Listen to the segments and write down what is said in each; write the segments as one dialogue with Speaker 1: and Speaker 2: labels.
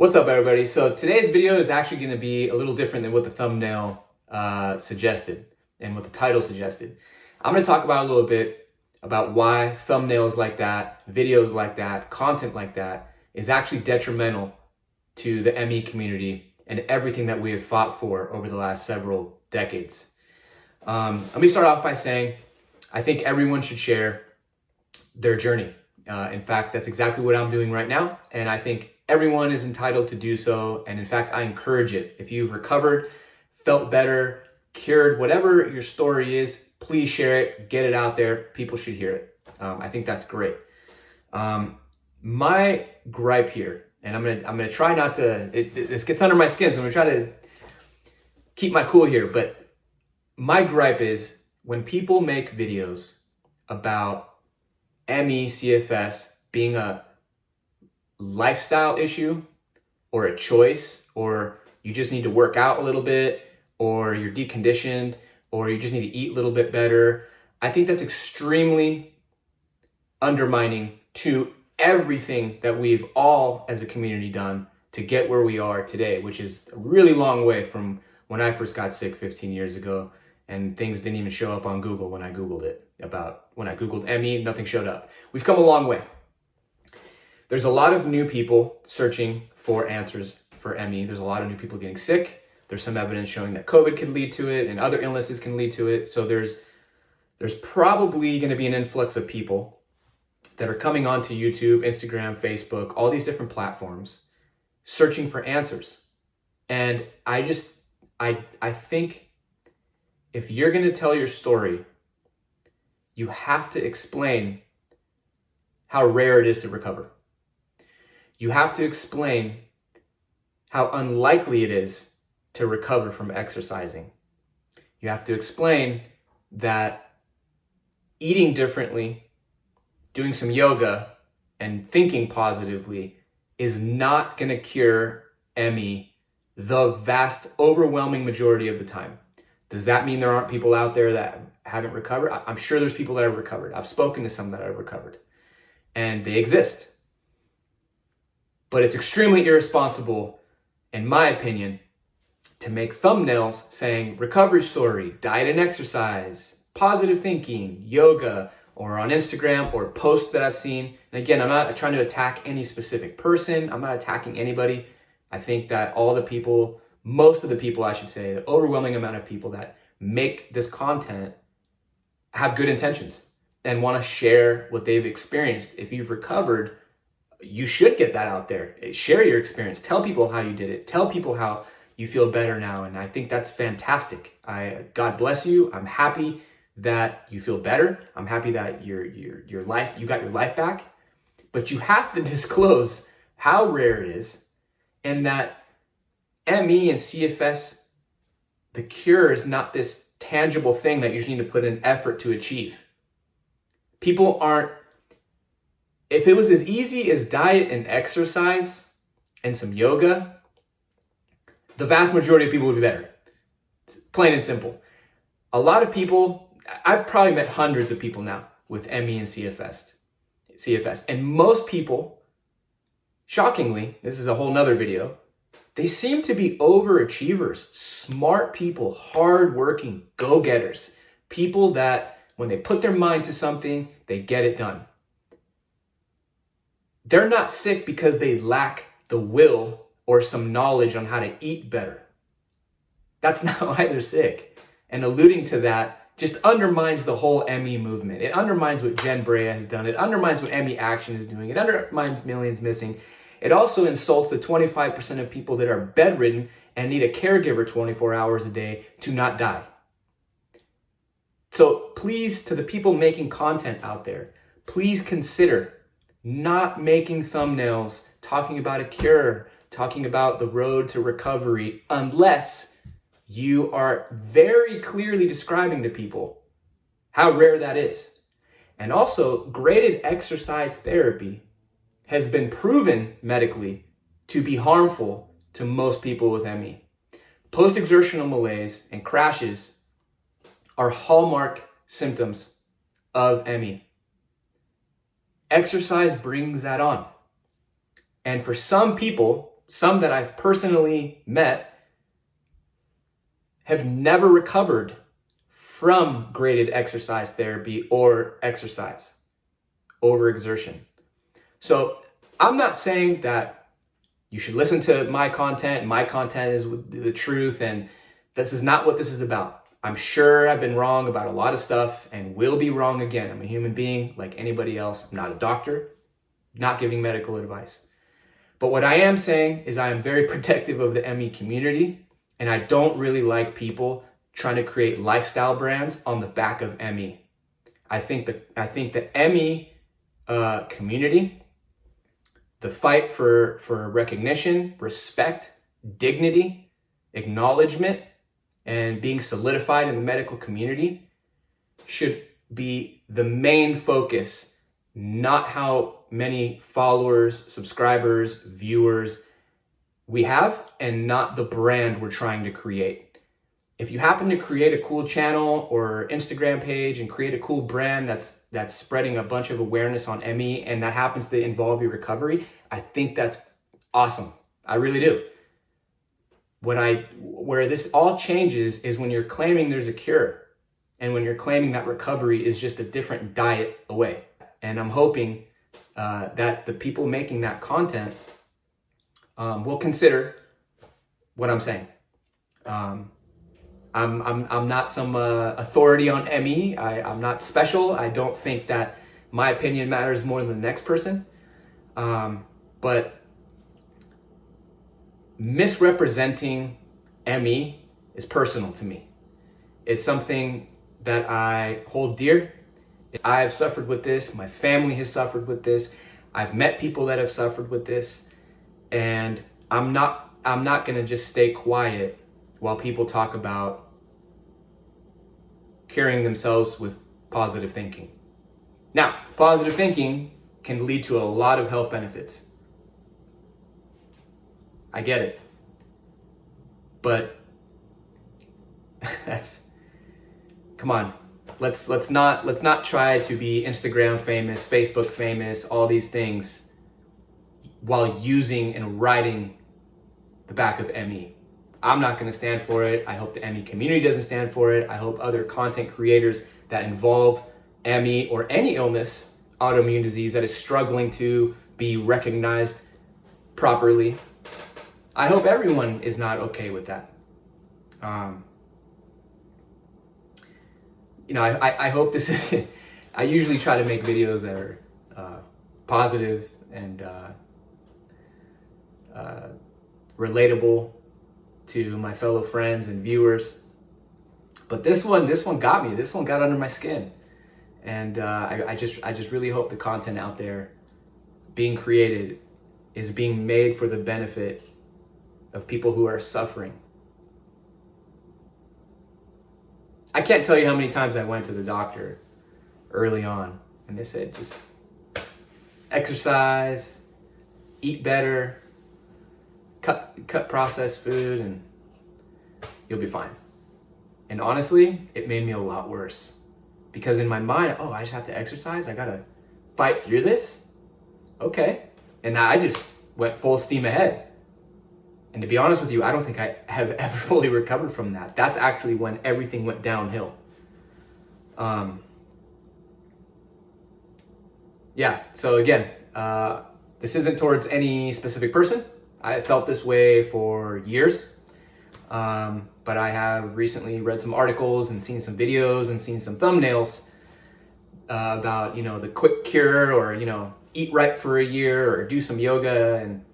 Speaker 1: What's up, everybody? So today's video is actually going to be a little different than what the thumbnail suggested and what the title suggested. I'm going to talk about a little bit about why thumbnails like that, videos like that, content like that is actually detrimental to the ME community and everything that we have fought for over the last several decades. Let me start off by saying I think everyone should share their journey. In fact, that's exactly what I'm doing right now, and I think everyone is entitled to do so, and in fact, I encourage it. If you've recovered, felt better, cured, whatever your story is, please share it, get it out there. People should hear it. I think that's great. My gripe here, and I'm gonna try not to. This gets under my skin, so I'm gonna try to keep my cool here. But my gripe is when people make videos about ME, CFS being a lifestyle issue or a choice, or you just need to work out a little bit, or you're deconditioned, or you just need to eat a little bit better. I think that's extremely undermining to everything that we've all as a community done to get where we are today, which is a really long way from when I first got sick 15 years ago and things didn't even show up on Google when I Googled it. When I Googled ME, nothing showed up. We've come a long way. There's a lot of new people searching for answers for ME. There's a lot of new people getting sick. There's some evidence showing that COVID can lead to it and other illnesses can lead to it. So there's probably going to be an influx of people that are coming onto YouTube, Instagram, Facebook, all these different platforms, searching for answers. And I think if you're going to tell your story, you have to explain how rare it is to recover. You have to explain how unlikely it is to recover from exercising. You have to explain that eating differently, doing some yoga, and thinking positively is not going to cure ME the vast, overwhelming majority of the time. Does that mean there aren't people out there that haven't recovered? I'm sure there's people that have recovered. I've spoken to some that have recovered, and they exist. But it's extremely irresponsible, in my opinion, to make thumbnails saying recovery story, diet and exercise, positive thinking, yoga, or on Instagram, or posts that I've seen. And again, I'm not trying to attack any specific person. I'm not attacking anybody. I think that most of the people, I should say, the overwhelming amount of people that make this content have good intentions and want to share what they've experienced. If you've recovered, you should get that out there. Share your experience. Tell people how you did it. Tell people how you feel better now. And I think that's fantastic. God bless you. I'm happy that you feel better. I'm happy that you got your life back. But you have to disclose how rare it is, and that ME and CFS, the cure is not this tangible thing that you just need to put in effort to achieve. If it was as easy as diet and exercise and some yoga, the vast majority of people would be better. It's plain and simple. A lot of people, I've probably met hundreds of people now with ME and CFS. And most people, shockingly, this is a whole nother video, they seem to be overachievers, smart people, hardworking, go-getters, people that when they put their mind to something, they get it done. They're not sick because they lack the will or some knowledge on how to eat better. That's not why they're sick. And alluding to that just undermines the whole ME movement. It undermines what Jen Brea has done. It undermines what ME Action is doing. It undermines Millions Missing. It also insults the 25% of people that are bedridden and need a caregiver 24 hours a day to not die. So please, to the people making content out there, please consider not making thumbnails talking about a cure, talking about the road to recovery, unless you are very clearly describing to people how rare that is. And also, graded exercise therapy has been proven medically to be harmful to most people with ME. Post-exertional malaise and crashes are hallmark symptoms of ME. Exercise brings that on. And for some people, some that I've personally met have never recovered from graded exercise therapy or exercise overexertion. So I'm not saying that you should listen to my content. My content is the truth, and this is not what this is about. I'm sure I've been wrong about a lot of stuff and will be wrong again. I'm a human being like anybody else. I'm not a doctor, not giving medical advice. But what I am saying is I am very protective of the ME community, and I don't really like people trying to create lifestyle brands on the back of ME. I think the ME community, the fight for recognition, respect, dignity, acknowledgement, and being solidified in the medical community should be the main focus, not how many followers, subscribers, viewers we have, and not the brand we're trying to create. If you happen to create a cool channel or Instagram page and create a cool brand that's spreading a bunch of awareness on ME, and that happens to involve your recovery, I think that's awesome. I really do. Where this all changes is when you're claiming there's a cure, and when you're claiming that recovery is just a different diet away. And I'm hoping that the people making that content will consider what I'm saying. I'm not some authority on ME. I'm not special. I don't think that my opinion matters more than the next person. But misrepresenting ME is personal to me. It's something that I hold dear. I've suffered with this. My family has suffered with this. I've met people that have suffered with this, and I'm not going to just stay quiet while people talk about curing themselves with positive thinking. Now, positive thinking can lead to a lot of health benefits. I get it. But come on. Let's not try to be Instagram famous, Facebook famous, all these things while using and riding the back of ME. I'm not going to stand for it. I hope the ME community doesn't stand for it. I hope other content creators that involve ME or any illness, autoimmune disease that is struggling to be recognized properly, I hope everyone is not okay with that. I hope this is, I usually try to make videos that are positive and relatable to my fellow friends and viewers. But this one got me. This one got under my skin. And I just really hope the content out there being created is being made for the benefit of people who are suffering. I can't tell you how many times I went to the doctor early on and they said, just exercise, eat better, cut processed food, and you'll be fine. And honestly, it made me a lot worse. Because in my mind, I just have to exercise? I gotta fight through this? Okay. And I just went full steam ahead. And to be honest with you, I don't think I have ever fully recovered from that. That's actually when everything went downhill. So again, this isn't towards any specific person. I felt this way for years. But I have recently read some articles and seen some videos and seen some thumbnails about, the quick cure, or, eat right for a year or do some yoga, and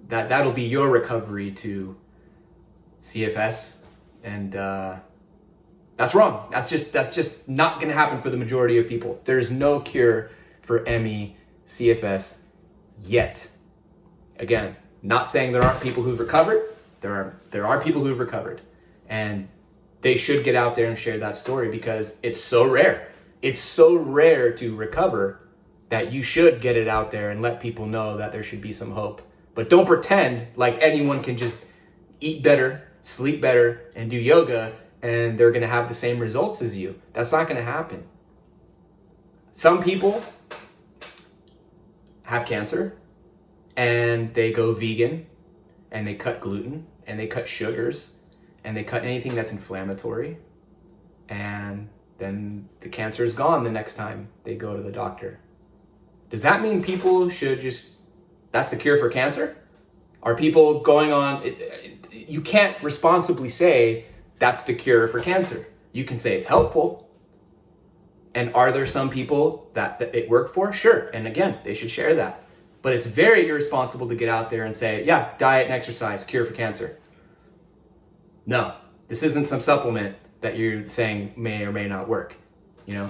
Speaker 1: that'll be your recovery to CFS. And that's wrong. That's just not going to happen for the majority of people. There's no cure for ME, CFS yet. Again, not saying there aren't people who've recovered. There are people who've recovered, and they should get out there and share that story, because it's so rare. It's so rare to recover that you should get it out there and let people know that there should be some hope. But don't pretend like anyone can just eat better, sleep better, and do yoga, and they're going to have the same results as you. That's not going to happen. Some people have cancer, and they go vegan, and they cut gluten, and they cut sugars, and they cut anything that's inflammatory, and then the cancer is gone the next time they go to the doctor. Does that mean people should that's the cure for cancer? Are people going on, you can't responsibly say that's the cure for cancer. You can say it's helpful. And are there some people that it worked for? Sure. And again, they should share that. But it's very irresponsible to get out there and say, yeah, diet and exercise, cure for cancer. No, this isn't some supplement that you're saying may or may not work.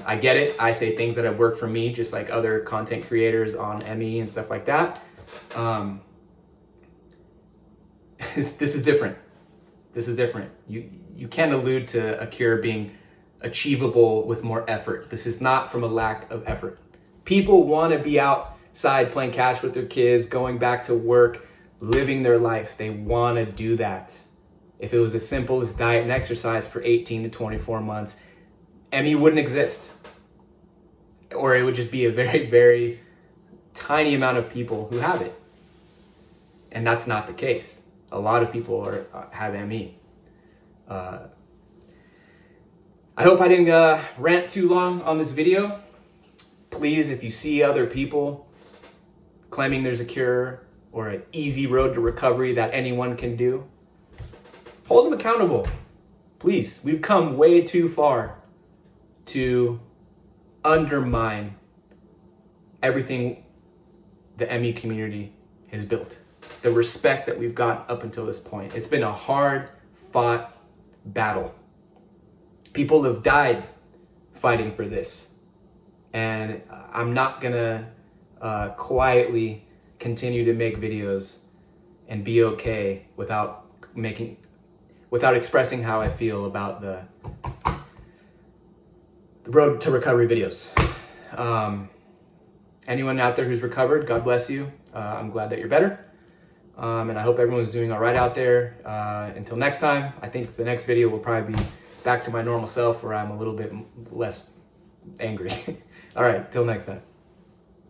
Speaker 1: I get it. I say things that have worked for me, just like other content creators on ME and stuff like that. This is different. This is different. You can't allude to a cure being achievable with more effort. This is not from a lack of effort. People want to be outside playing catch with their kids, going back to work, living their life. They want to do that. If it was as simple as diet and exercise for 18 to 24 months, ME wouldn't exist. Or it would just be a very, very tiny amount of people who have it. And that's not the case. A lot of people have ME. I hope I didn't rant too long on this video. Please, if you see other people claiming there's a cure or an easy road to recovery that anyone can do, hold them accountable. Please, we've come way too far to undermine everything the ME community has built. The respect that we've got up until this point. It's been a hard-fought battle. People have died fighting for this. And I'm not gonna quietly continue to make videos and be okay without expressing how I feel about the road to recovery videos. Anyone out there who's recovered, God bless you. I'm glad that you're better. And I hope everyone's doing all right out there. Until next time, I think the next video will probably be back to my normal self where I'm a little bit less angry. All right, till next time.